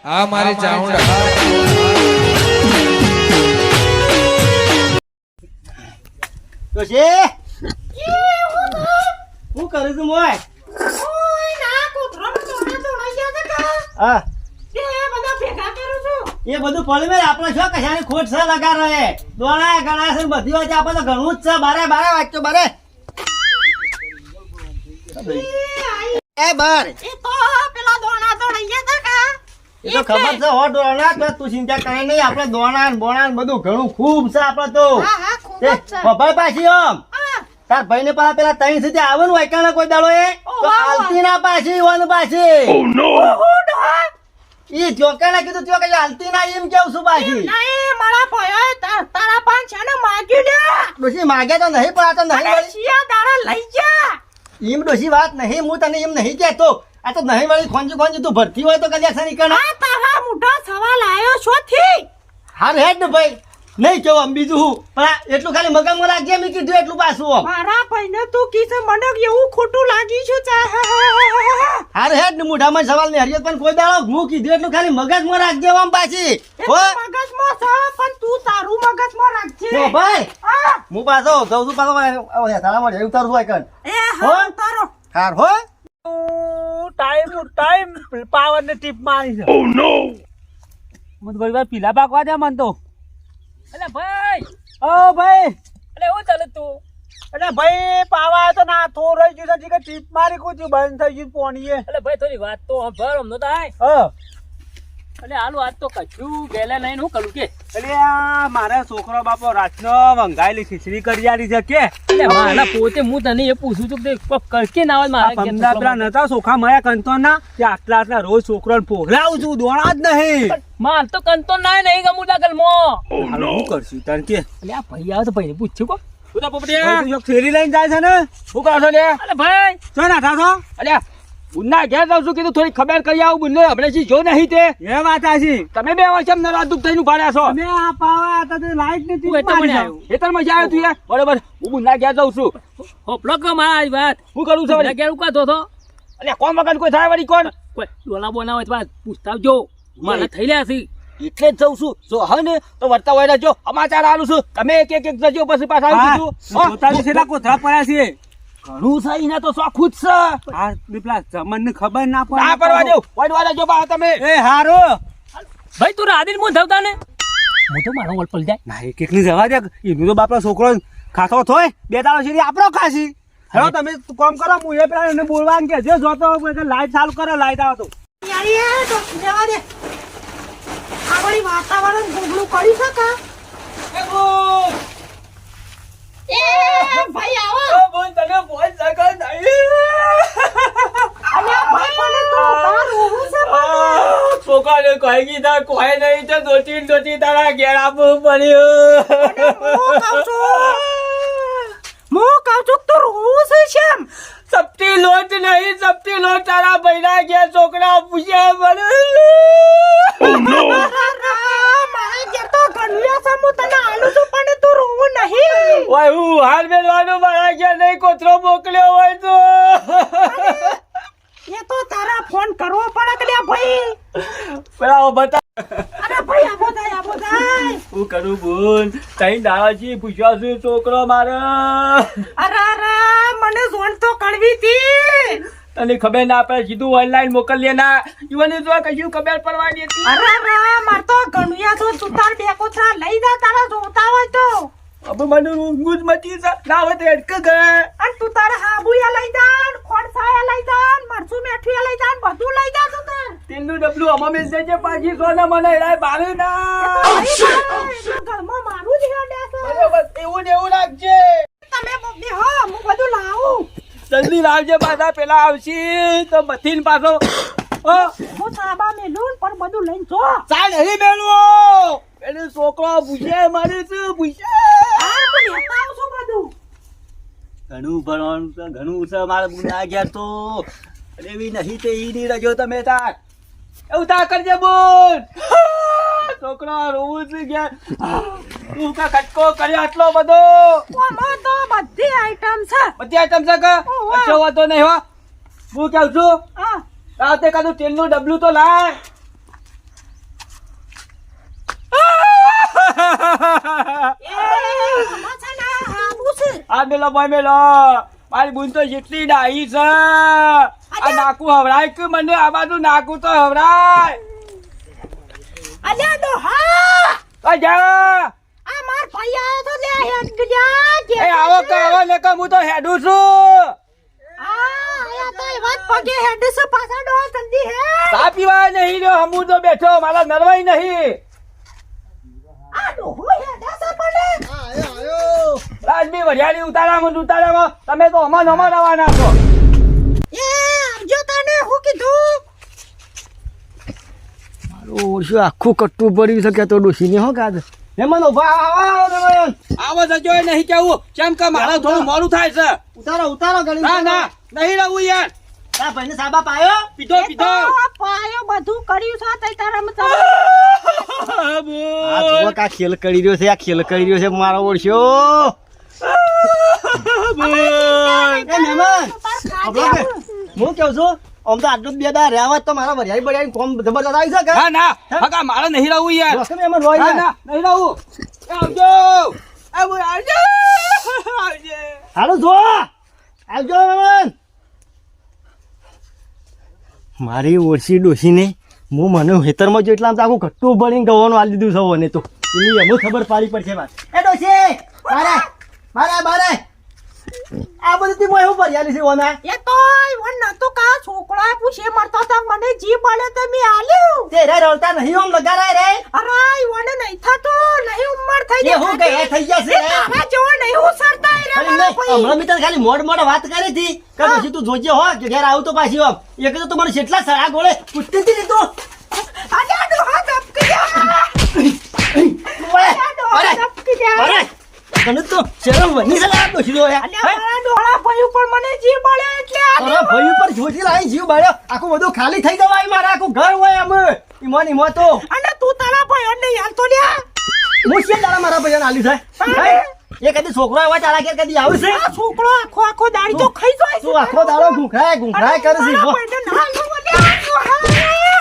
આ મારી ચાઉંડા તો છે હું કરું છું મોય ઓય ના કોતરાનો દોણા દોણાઈ ગયા કા હા એ બધા ભેગા કરું છું એ બધું પડી મેં આપણે શું કશાની ખોટ છે લગા રહે દોણા ગણા છે બધી વાત આપણે તો ઘણું જ છે બારે વાંચો બારે એ બાર એ તો પેલા દોણા દોણાઈ ગયા કા એ તો ખબર છે હો દોણા તો તું ચિંતા કરે નહીં આપણે દોણા ને બોણા ને બધું ઘણું ખૂબ છે આપણે તો હા હા ખૂબ જ છે ભાઈ પાછી આમ હા તાર ભાઈ ને પેલા ત્રણ સુધી આવે ને વાયકાણા કોઈ દાડો એ તો હાલતી ના પાછી ઈવન પાછી ઈ ચોકાને કીધું ચોકે હાલતી ના એમ કેવું છું પાછી નહીં મારા ભયો તારા પાંચ છે ને માગી લે ડોશી માગે તો નહીં પણ આ તો નહીં વળી સિયા દાડા લઈ જા એમ ડોશી વાત નહીં હું તને એમ નહીં કહેતો આ તો નહીં વળી ખોંજી તું ભરતી હોય તો કદાચ નીકળ આ તારા મોટા સવાલ આયો છો થી હાર હેડ ને ભાઈ નહીં કેવું આમ બીજું હું પણ આ એટલું ખાલી મગજમાં રાખજે મેં કીધું એટલું પાછું આમ મારા ભાઈને તું કીધું મને એવું ખોટું લાગી છે ચા હાર હેડ ને મોઢામાં સવાલ ને હરિયત પણ કોઈ દાડો હું કીધું એટલું ખાલી મગજમાં રાખજે આમ પાછી હો મગજમાં છે પણ તું તારું મગજમાં રાખજે હો ભાઈ હા હું પાછો જઉં છું પાછો તારા માટે ઉતારું છું કણ એ હા તારો હાર હો ટાઈમ પાવર ને ટીપ મારી છે ઓ નો મને કોઈ વાર પીલા પાકવા દે મન તો અલે ભાઈ ઓ ભાઈ અલે હું ચાલે તું અરે ભાઈ પાવા તો ના થોર રહી ગયું છે કે ટીપ મારી કુછ બંધ થઈ ગયું પોણીએ અલે ભાઈ થોડી વાત તો ભર અમનો થાય અલે હાલું આજ તો કશું ગેલે નહીં હું કરું કે એટલે આ મારા છોકરો બાપો રાતનો વંગાયેલી ખીચડી કરી આલી છે કે એટલે મારા પોતે હું તને એ પૂછું છું કે કરકે ના આવે મારા ઘેર પંદર પેલા નતા સોખા માયા કંતો ના કે આટલા રોજ છોકરો પોગલાવું છું દોણા જ નહીં માર તો કંતો ના નહીં ગમું દાખલ મો હાલો હું કરશું તને કે એટલે આ ભાઈ આવે તો ભાઈને પૂછ્યું કો તું તો પોપડિયા તું થેલી લઈને જાય છે ને શું કરો છો લે અલે ભાઈ છો નાઠા છો અલ્યા ઉન્ના ઘેર જાઉં છું કીધું થોડી ખબર કરી આવું બુલ્લે આપણે જી જો નહીં તે એ વાત આછી તમે બે વર્ષ એમ નરા દુખ થઈને ઉભા રહ્યા છો અમે આ પાવા હતા તે લાઈટ ની તું ટીપ એટલે મારી મને આવ્યો ખેતર માં જાય તું યાર બરોબર હું બુન્ના ઘેર જાઉં છું હોપલો કે મારી વાત હું કરું છું બુન્ના ઘેર ઉકાતો તો અલ્યા કોણ વગર કોઈ થાય વળી કોણ કોઈ ડોલા બોના હોય તો વાત પૂછતા આવજો મને થઈ રહ્યા છે એટલે જ જઉં છું જો હવે ને તો વર્તા હોય રહેજો સમાચાર આલું છું તમે એક જજો પછી પાછા આવી જજો પોતાની સેલા કોથળા પડ્યા છે ઘણું છે એને તો શોખું જ છે હા પેલા જમન ને ખબર ના પડે ના પડવા દેવ વડવા દેજો બા તમે એ હારો ભાઈ તું રાધીન મો ધવતા ને હું તો મારો વળ પડી જાય ના એક ની જવા દે એનું તો બાપનો છોકરો ખાતો થોય બે દાડો છે આપણો ખાસી હેલો તમે કામ કરો હું એ પેલા એને બોલવાનું કે જે જોતો લાઈટ ચાલુ કરે લાઈટ આવે તો યાર તો જવા દે આ વળી વાતાવરણ ગોગળું કરી શકા એ ભાઈ આવો બોલ તને બોલ સગા નહીં અલ્યા ભાઈ મને તો બહાર ઊભું છે છોકરાને કહી કીધા કોઈ નહીં તો દોતી તારા ઘેર આપવું પડ્યું હું કહું છું તું રોવું છે કેમ સપટી લોટ નહીં સપટી લોટ તારા ભાઈના ઘેર છોકરા પૂછે પડે મારા ઘેર તો ઘણું છે હું તને આલું છું પણ તું રોવું નહીં ઓય હું હાલ મેળવાનું મારા ઘેર નહીં કોતરો મોકલ્યો હોય તો એ તો તારા ફોન કરવો પડે કે લ્યા ભાઈ પેલા બતા અરે ભાઈ આબો થાય હું કરું બોલ તઈ દાદાજી પૂછ્યા છું છોકરો મારા અરે મને જોન તો કણવી હતી તને ખબર ના પડે સીધું ઓનલાઈન મોકલીએ ના ઈવને જો કશું ખબર પડવાની હતી અરે માર તો ગણુયા તો તું તાર બે કોથરા લઈ જા તારા જોતા હોય તો अब मन ઊંઘ મતી છે ના હોય તો અટક ગયા અને તું તાર હાબુયા લઈ જા ખોડસાયા લઈ જા મરચું મેઠિયા લઈ જા બધું લઈ જા તું તાર તેલનું ડબલું અમા મેં જજે પાછી સોના મને એડાય બારે ના ઘરમાં મારું જ હેડે છે બસ એવું ને એવું રાખજે તમે મમ્મી હો હું બધું લાવું જલ્દી લાવજે પાછા પેલા આવશી તો મથીન પાછો હું સાબા મેલું પણ બધું લઈને જો ચાલ નહીં મેળવો પેલે છોકરો પૂછે મારે શું પૂછે હું લેતા આવું છું બધું ઘણું ભણવાનું છે ઘણું છે મારે બુના ગયા તો એવી નહીં તે ઈ ની રજો તમે તાર એવું તા કરજે બોલ છોકરો રોવું છે ગયા તું કા કટકો કર્યો આટલો બધો આમાં તો બધી આઈટમ છે બધી આઈટમ છે કે અચ્છા વાતો નહીં હો હું કહું છું હા રાતે કાદું તેલનું ડબલું તો લાય આમાં છે ને આવું છે. આ મેલો ભાઈ મેલો મારી બુન તો જેટલી ડાહી છે આ નાકુ હવરાય કે મને આ બાજુ નાકુ તો હવરાય અલ્યા ડોહા અજા આ માર ભાઈ આયો તો લે હેડ ગયા એ આવો કે આવો ને કે હું તો હેડું છું આયા તો એ વાત પગે હેડ છે પાછા ડોહા જલ્દી હે ચા પીવા નહીં રહ્યો હમું તો બેઠો મારા નરવાઈ નહીં આ ડોહો હેડ છે પણ રાજબી વરિયાળી ઉતારામાં તમે તો અમાર રવાના છો એ આવજો તને હું કીધું ઓછું આખું કટ્ટું પડ્યું છે કે તો ડોશીને હો કાદ હેમન ઉભા આવો જજો એ નહીં કેવું કેમ કે મારે થોડું મોડું થાય છે ઉતારો ના ના નહીં રહું યાર તા ભાઈને સાબા પાયો પીધો પીધો પાયો બધું કર્યું છે તઈ તારામાં આ જુઓ કા ખેલ કરી રહ્યો છે આ ખેલ કરી રહ્યો છે મારો ઓળશો એ મહેમાન હું કેવું છું આમ તો આટલું જ બે દા રહ્યા હોત તો મારા વરિયાળી બરિયાળી કોમ જબરદસ્ત આવી શકે ના ના હકા મારે નહીં રહું યાર દોસ્ત મહેમાન હોય ના ને ના નહીં રહું એ આવજો આવજો હાલો જો આવજો મહેમાન મારી ઓળશી ડોશીને હું મને હેતરમાં જો એટલા આખું ઘટ્ટું ભરીને ગવાનું આલી દીધું સૌ ને તો એની એમ ખબર પાડી પડશે વાત એ ડોશી બારે આ બધી મોય હું ભરિયાલી છે ઓના એ તો વન નતો કા છોકરા પૂછે મરતો તો મને જી પડે તો મે આલ્યું તે રે રોલતા નહીં ઓમ લગારાય રે અરે વન નહીં થતો નહીં ઉંમર થઈ એ હું કઈ થઈ જશે રે તારા જો નહીં ઉસરતા રે મારા ભાઈ હમણાં મિત્ર ખાલી મોડ વાત કરી હતી કે ડોશી તું જોજે હો કે ઘેર આવું તો પાછી આમ એક તો મને કેટલા સળા ગોળે પૂછતી હતી તું આજા ડોહા ધપકી જા અરે ધપકી જા અરે તને તો શરમ વની છે આ ડોશી લો યાર મારા ડોળા ભાઈ ઉપર મને જી પડે એટલે અરે ભાઈ ઉપર જોજી લાઈ જીવ બાળ્યો આખું બધું ખાલી થઈ જવાય મારા આખું ઘર હોય આમ ઈમો તો અને તું તારા ભાઈ ને યાર તો લ્યા હું છે તારા મારા ભાઈ આલ્યું છે એ કદી છોકરો આવે તારા ઘેર કદી આવશે આ છોકરો આખો દાડી તો ખાઈ જાય તું આખો દાડો ઘૂંઘરાય કરે છે તારા ભાઈને ના લો લ્યા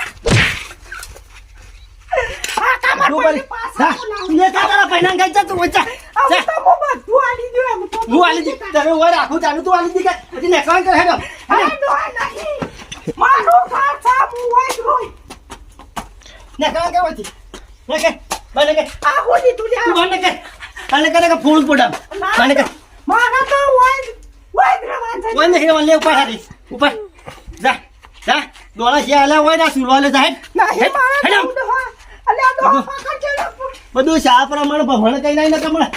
આ કામર તું ભાઈ બરી પાછા લે તારા ભાઈના ગઈ જા તું વચ્ચા આ તો મો બધું આલી દે એમ તો હું આલી દી તમે ઓય રાખું તાનું તું આલી દી કે પછી નેકવાન કર હેડો અરે ડોહા નહીં મારો ઘર છે હું હોય રોય નેકવાન કર વચ્ચે નેકે બને કે આ હોલી તું લ્યા તું બને કે તને કરે કે ફૂલ પોડા બને કે મારા તો હોય રવાન છે ઓય નહીં મને ઉપર હારી ઉપર જા દોડા છે આલા ઓય ના સુરવા લે જા નહીં મારા ડોહા અલ્યા ડોહા પકડ કે બધું શા પ્રમાણે ભણ કઈ નહીં ને કમળા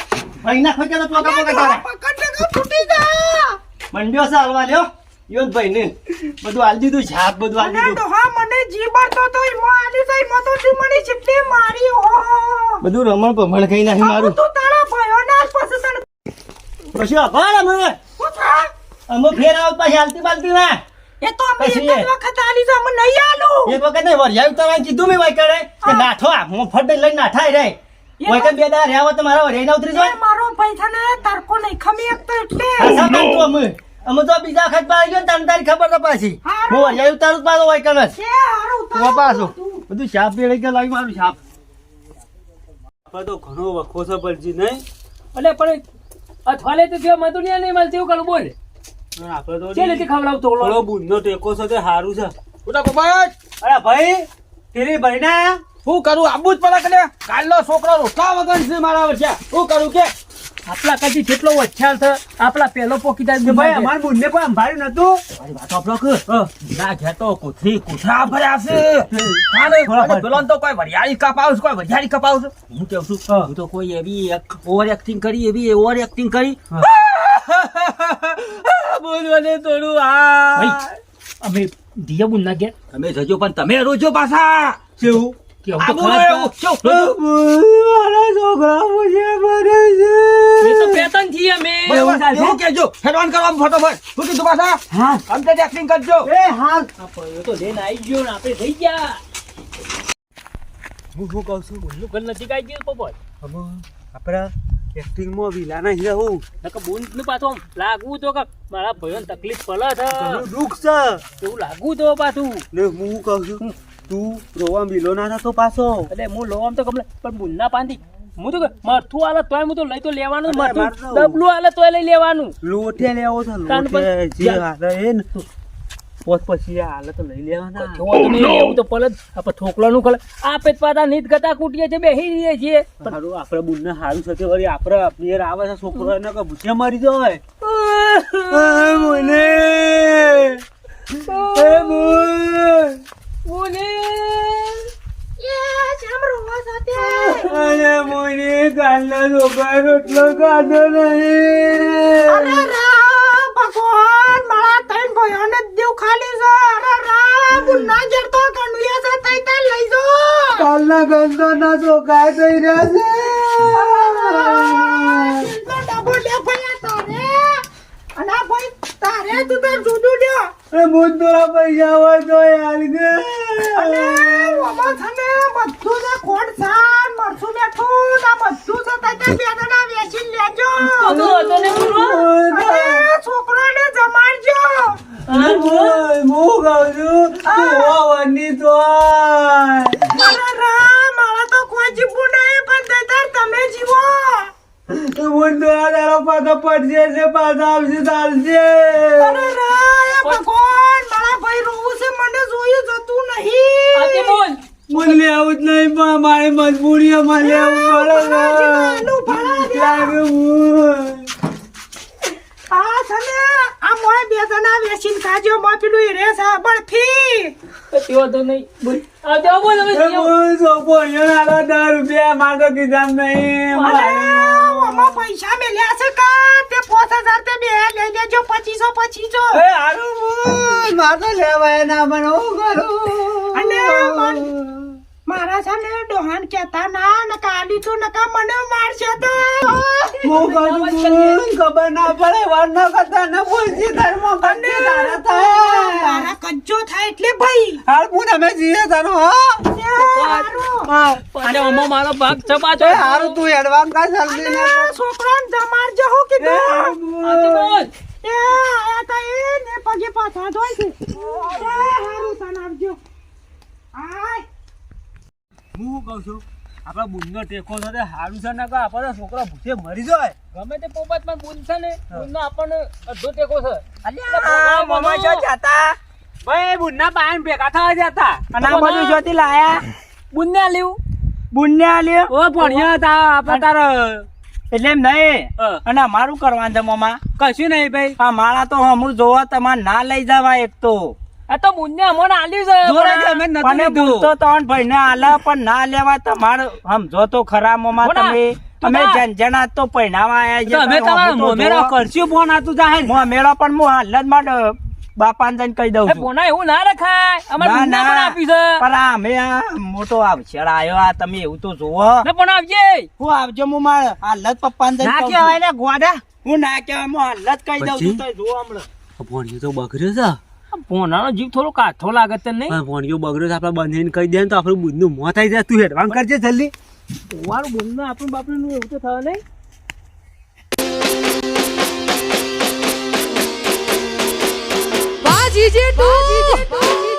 ભાઈ ના ખોકે તો પોકા પોકા તારે પકડ કે ફૂટી જા મંડ્યો છે હાલવા લ્યો યોન ભાઈ ને બધું આલ દીધું છાપ બધું આલ અને દીધું ડોહા મને જીબર તો ઈમો આલી જાય મો તો જીમણી ચીટલી મારી હો બધું રમણ ભણ કઈ નહીં મારું તું તારા ભાઈઓ ના પછી તને પછી આભાર અમે પૂછા અમે ફેર આવ પાછી હાલતી બાલતી ના એ તો અમે પછી એક જ વખત આલી છે અમે નહીં આલું એક વખત નહીં વરિયાવી તવાય કીધું મેં વાય કરે કે નાઠો આ હું ફટ લઈને નાઠાય રે ઓય કે બે દા રહ્યા હોત તો મારા વરિયાઈ ના ઉતરી એ જાય મારો ભાઈ થને તરકો નહીં ખમી એક તો એટલે આસા બાંધતું અમે તો બીજા વખત પાડી ગયો ને તને તારી ખબર તો પાછી હારું. હું વરિયાવી ઉતારું પાછો વાય કરે છે હારું તું પાછો બધું છાપ પેડે કે લાવી મારું છાપ આપણે તો ઘણો વખો છે પરજી નહીં એટલે પણ અઠવાડિયે તો થયો મતું નહીં મળતી એવું કરું બોલ આપણે તો છે નથી ખવડાવતો થોડો બુંદનો ટેકો છે તે સારું છે ઉડા પપ્પા અરે ભાઈ તેરી ભાઈના શું કરું આબુ જ પડે કે કાલનો છોકરો રોટલા વગર છે મારા વર્ષે શું કરું કે આપણા કદી જેટલો વચ્છાર છે આપણા પેલો પોકીદાર ભાઈ અમાર બુનને પણ અંભાર્યું નતું મારી વાત આપલો કે ના ઘેર તો કુથરા ભર્યા છે ખાલે પેલો તો કોઈ વરિયાળી કપાવશે કોઈ વરિયાળી કપાવશે હું કેવું છું હું તો કોઈ એવી ઓવર એક્ટિંગ કરી બોલવાને થોડું હા અમે દિયા બુન ના ગયા તમે જજો પણ તમે રોજો પાછા કેવું કેવું તો આબુ ખરા એવું, કેવું? મારા છોકરા પૂછે પડે છે એ તો પેટર્ન થી અમે બરાબર, એવું કહેજો હેડવાન કરવામાં ફટોફટ શું કીધું પાછા હા આમ તો એક્ટિંગ કરજો એ હાલ આ પડ્યો તો લઈને આવી ગયો ને આપણે થઈ ગયા હું શું કહું છું બુનનું ઘર નથી કાઈ ગયું પોપટ હવે આપણા એક્ટિંગમાં વિલાના હીરા હું નકર બુનનું પાછું આમ લાગવું તો કે મારા ભાઈઓને તકલીફ પડે છે ઘણું દુઃખ છે એવું લાગવું તો પાછું ને હું કહું છું તું રોવા મિલો ના થતો પાછો એટલે હું લોમ તો કમલે પણ બુનના પાંદી હું તો મરથું આલે તોય હું તો લઈ તો લેવાનું અરે, મરથું મારે તો- ડબલું આલે તોય લઈ લેવાનું લોટે લેવો છે તાન લોટે પણ જે હાલે એ ને પોત પછી આ હાલે તો લઈ લેવાના જોવો તો નહીં લેવું તો પડે જ. આપણે ઠોકલાનું ખલે આપે જ પાછા નીત ગતા કૂટીએ છે બેહી રહીએ છીએ હારું આપણે બુનને હારું છે તે વળી આપણે પ્લેયર આવે છે છોકરો એને કે ભૂસ્યા મારી જાય બોલે એ શામ રોવા સાથે અરે મોને કાલનો છોકરા રોટલો ખાધો નહીં અરે રા ભગવાન મારા ત્રણ ભાઈઓને જ દેવ ખાલી છે અરે રા બુના જરતો કનુયા છે તઈ તઈ લઈ જો કાલના ગંદો ના છોકરા થઈ રહ્યા તો ડબો લે ભયા તારે અને આ ભાઈ તારે તું તો જુદું દે છે મોન થોડા પૈસા હોય તો યાર કે અને ઓમાં થને બધું છે ખોડ સાન મરસું મેઠું ના બધું છે તઈ તઈ બે જણા વેચીને લેજો તો હતો ને બોલો અને છોકરાને જમાડજો હું કહું છું તું હોવાની તો અરે રા મારા તો કોઈ જીવવું નહીં પણ તઈ તમે જીવો મોન થોડા તારો પાછો પડશે છે પાછા આવશે ચાલશે અરે રા એ ભગવાન મારા ભાઈ રોવું છે મને જોયું જતું નહીં આજે બોલ મને લેવું જ નહીં પણ મારી મજબૂરી માં લેવું પડે આનું ભાડા દે. આ છે ને આ મોય બે જણા વેચીને ખાજો મોય પેલું એ રે છે બરફી તેવો તો નહીં બોલ આજે બોલ હવે રૂપિયા મારો કીધા નહીં અરે ઓમાં પૈસા મેલ્યા છે કા તે 5000 તે બે લઈ લેજો 2500 મારે લેવાય ના મને હું કરું અને મારા છે ને ડોહાન કેતા ના નકા લીધું નકા મને મારશે તો હું કરું ખબર ના પડે વાર ન કરતા ન બોલજી ધર્મ કરને તારા થાય મારા કજ્જો થાય એટલે ભાઈ હાલ હું તમે જીએ તારો અને આમાં મારો ભાગ છે પાછો હારું તું એડવાન્સ કા જલ્દી ને છોકરાને જમાડજો હું કીધું આજે બોલ એ આયા તા એ ને પગે પાછા ધોઈ છે એ હારું સનાવજો આય હું કહું છું આપણા બુનનો ટેકો સાથે હારું છે ને કા આપણા છોકરા ભૂખે મરી જાય ગમે તે પોપટમાં બુન છે ને બુનનો આપણને અડધો ટેકો છે અલ્યા મમા જો જાતા ભાઈ બુનના બાયન ભેગા થવા જતા અને આ બધું જોતી લાયા બુનને આલ્યું બુનને આલ્યો ઓ ભણ્યા હતા આપણે તાર એટલે એમ નહીં હા. અને અમારું કરવાનું છે મમા કશું નહીં ભાઈ આ માળા તો હમું જોવા તમારે ના લઈ જવા એક તો આ તો બુનને અમને આલ્યું છે જોડે જ અમે નતું પણ લીધું. બુન તો ત્રણ ભાઈને આલે પણ ના લેવા તમારે સમજો તો ખરા મમા બોલા, તમે તું અમે જા. જનજણા તો પહેણાવા આયા તો અમે તમારો મોમેરો કરશું ફોન આતું જાહેર મોમેરો પણ હું હાલ જ માટે બાપાને જઈને કહી દઉં એ છું બોના એવું ના રખાય અમારે ના, બુનને પણ ના. આપ્યું છે પણ આ અમે આ મોટો આવશેડ આવ્યો આ તમે એવું તો જોવો ને પણ આવજે હું આવજો હું મારે હાલ જ પપ્પાને જઈને ના કહું કહેવાય છું. ને ગોડા હું ના કહેવાય હું હાલ જ કહી દઉં છું પછી? તો જોવો હમણાં ભણ્યો તો બગડ્યો છે પોનાનો જીવ થોડો કાઠો લાગે તને નહીં ભણ્યો બગડ્યો છે આપણે બંધીને કહી દે તો આપણે બુનનું મોત થઈ જાય તું હેડવાન કરજે જલ્દી વાળું બુનને આપણું બાપનું એવું તો થવા નહીં Baji Jetu.